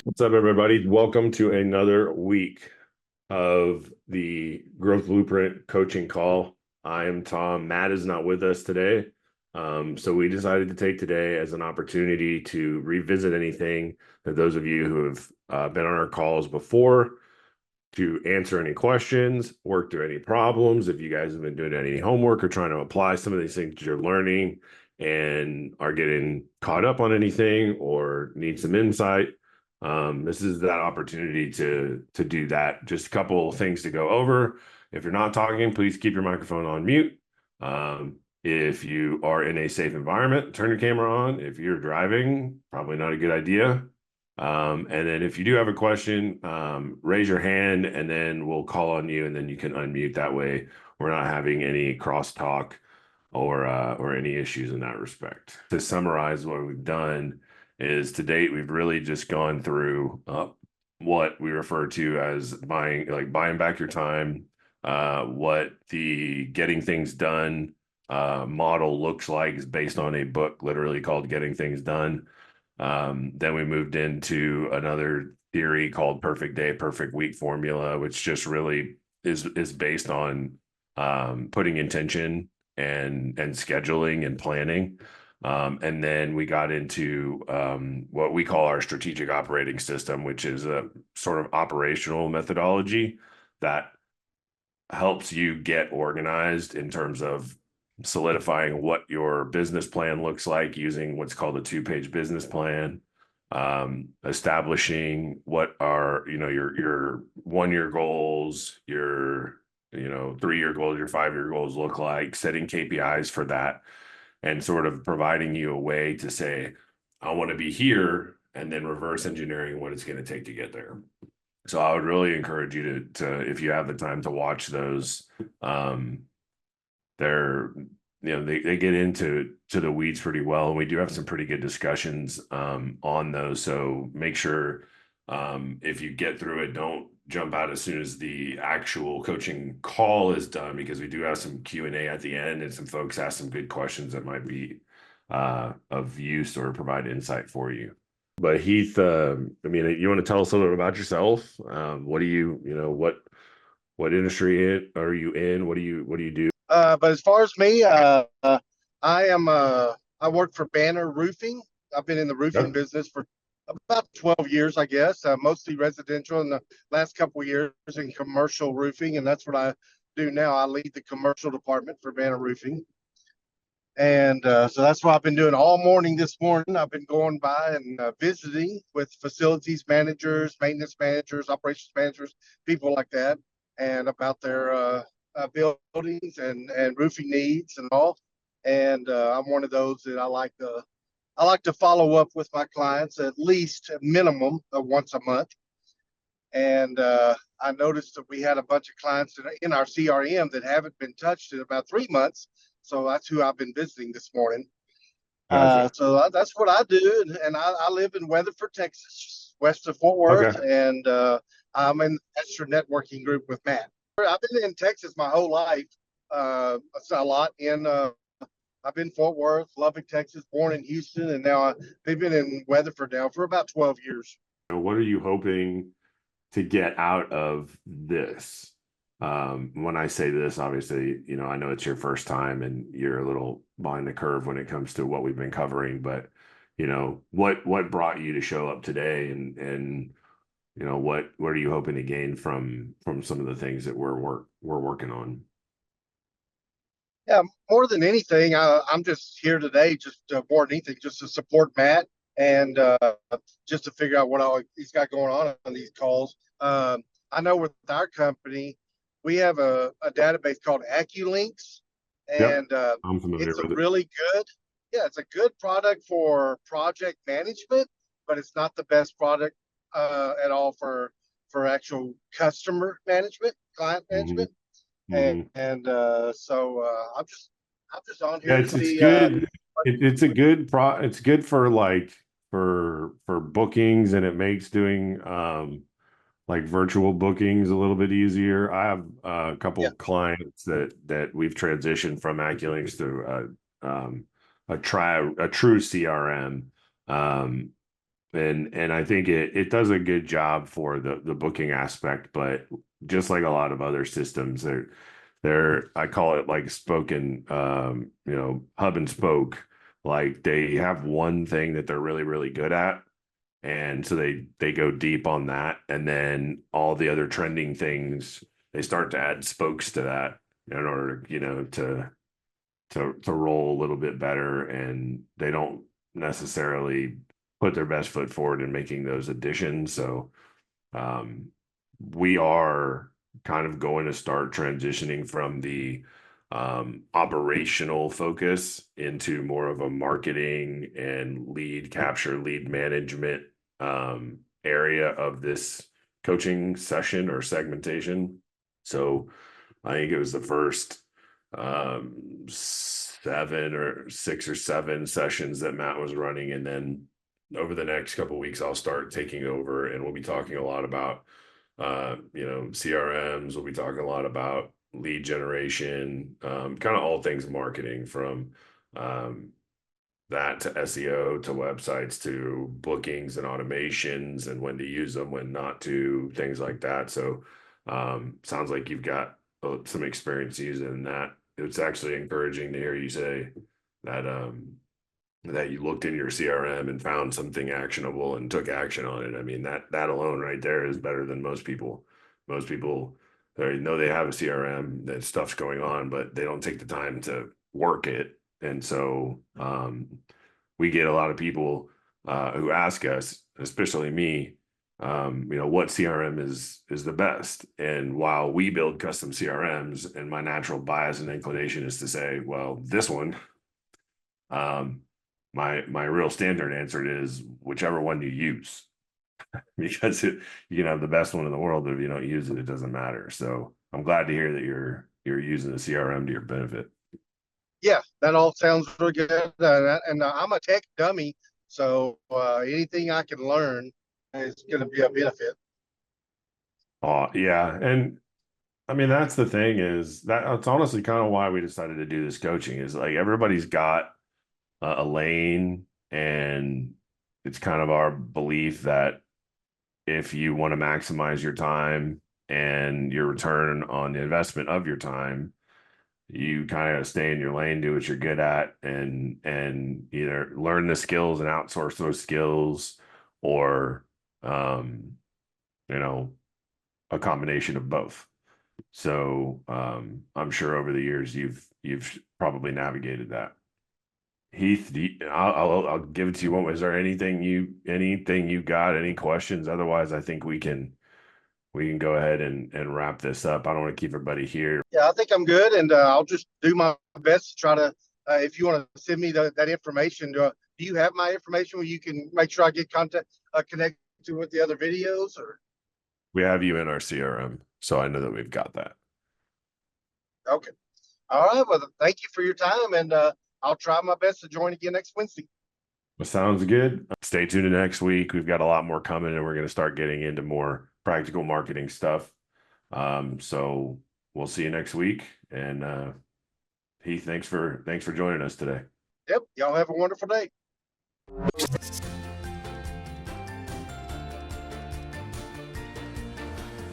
What's up, everybody? Welcome to another week of the Growth Blueprint coaching call. I am Tom. Matt is not with us today. So we decided to take today as an opportunity to revisit anything that those of you who have been on our calls before, to answer any questions, work through any problems. If you guys have been doing any homework or trying to apply some of these things you're learning and are getting caught up on anything or need some insight, this is that opportunity to do that. Just a couple of things to go over. If you're not talking, please keep your microphone on mute. If you are in a safe environment, turn your camera on. If you're driving, probably not a good idea. And then if you do have a question, raise your hand and then we'll call on you and then you can unmute. That way we're not having any crosstalk or any issues in that respect. To summarize what we've done is to date, we've really just gone through what we refer to as buying back your time, what the getting things done model looks like is based on a book literally called Getting Things Done. Then we moved into another theory called Perfect Day, Perfect Week formula, which just really is based on putting intention and scheduling and planning. And then we got into what we call our strategic operating system, which is a sort of operational methodology that helps you get organized in terms of solidifying what your business plan looks like using what's called a two-page business plan, establishing what are, your 1 year goals, your, 3 year goals, your 5 year goals look like, setting KPIs for that, and sort of providing you a way to say, I want to be here, and then reverse engineering what it's going to take to get there. So I would really encourage you to if you have the time to watch those. They're they get into the weeds pretty well, and we do have some pretty good discussions on those. So make sure if you get through it, don't jump out as soon as the actual coaching call is done, because we do have some Q&A at the end, and some folks ask some good questions that might be of use or provide insight for you. But Heath, I mean, you want to tell us a little bit about yourself? What do what industry are you in? What do you do? But as far as me, I work for Banner Roofing. I've been in the roofing Yep. business for about 12 years, I guess, mostly residential, in the last couple of years in commercial roofing, and that's what I do now. I lead the commercial department for Banner Roofing. And so that's what I've been doing all morning this morning. I've been going by and visiting with facilities managers, maintenance managers, operations managers, people like that, and about their buildings and roofing needs and all. And I'm one of those that I like to follow up with my clients at least a minimum of once a month. And I noticed that we had a bunch of clients in our CRM that haven't been touched in about 3 months. So that's who I've been visiting this morning. Gotcha. That's what I do. And I live in Weatherford, Texas, west of Fort Worth. Okay. And I'm in the extra networking group with Matt. I've been in Texas my whole life. A lot in I've been Fort Worth, Lubbock, Texas, born in Houston, and now they've been in Weatherford now for about 12 years. What are you hoping to get out of this? When I say this, obviously, I know it's your first time and you're a little behind the curve when it comes to what we've been covering, but what brought you to show up today, and what are you hoping to gain from some of the things that we're working on? Yeah, more than anything, I'm just here today, just more than anything, just to support Matt and just to figure out what all he's got going on these calls. I know with our company, we have a database called AccuLinks, Yep, and I'm familiar it's a with it. really good, yeah, it's a good product for project management, but it's not the best product at all for actual customer management, client Hmm. management. and, Hmm. and so I'm just on Yeah, here to it's see. good. It's a good it's good for like for bookings, and it makes doing like virtual bookings a little bit easier. I have a couple Yeah, clients that we've transitioned from AccuLinks to a true CRM. Um, And I think it does a good job for the booking aspect, but just like a lot of other systems, they're I call it like spoken, hub and spoke. Like they have one thing that they're really, really good at, and so they go deep on that, and then all the other trending things, they start to add spokes to that in order, to roll a little bit better, and they don't necessarily put their best foot forward in making those additions. So um, we are kind of going to start transitioning from the operational focus into more of a marketing and lead capture, lead management area of this coaching session or segmentation. So I think it was the first 6 or 7 sessions that Matt was running, and then over the next couple of weeks I'll start taking over, and we'll be talking a lot about CRMs. We'll be talking a lot about lead generation, kind of all things marketing, from that to SEO to websites to bookings and automations, and when to use them, when not to, things like that. So sounds like you've got some experience using that. It's actually encouraging to hear you say that that you looked in your CRM and found something actionable and took action on it. I mean, that alone right there is better than most people. Most people, they know they have a CRM, that stuff's going on, but they don't take the time to work it. And so we get a lot of people who ask us, especially me, what CRM is the best. And while we build custom CRMs, and my natural bias and inclination is to say, well, this one, um, my real standard answer is whichever one you use, because you can have the best one in the world, but if you don't use it, it doesn't matter. So I'm glad to hear that you're using the CRM to your benefit. Yeah, that all sounds really good. And I'm a tech dummy, so anything I can learn is going to be a benefit. Oh yeah, and I mean that's the thing, is that it's honestly kind of why we decided to do this coaching, is like everybody's got a lane, and it's kind of our belief that if you want to maximize your time and your return on the investment of your time, you kind of stay in your lane, do what you're good at, and either learn the skills and outsource those skills, or um, you know, a combination of both. So I'm sure over the years you've probably navigated that. Heath, I'll give it to you. Is there anything you got? Any questions? Otherwise, I think we can go ahead and wrap this up. I don't want to keep everybody here. Yeah, I think I'm good, and I'll just do my best to try to. If you want to send me that information, do you have my information where you can make sure I get contact connected with the other videos? Or We have you in our CRM, so I know that we've got that. okay, all right. Well, thank you for your time, and I'll try my best to join again next Wednesday. Well, sounds good. Stay tuned to next week. We've got a lot more coming, and we're going to start getting into more practical marketing stuff. So we'll see you next week. And Heath, thanks for joining us today. Yep. Y'all have a wonderful day.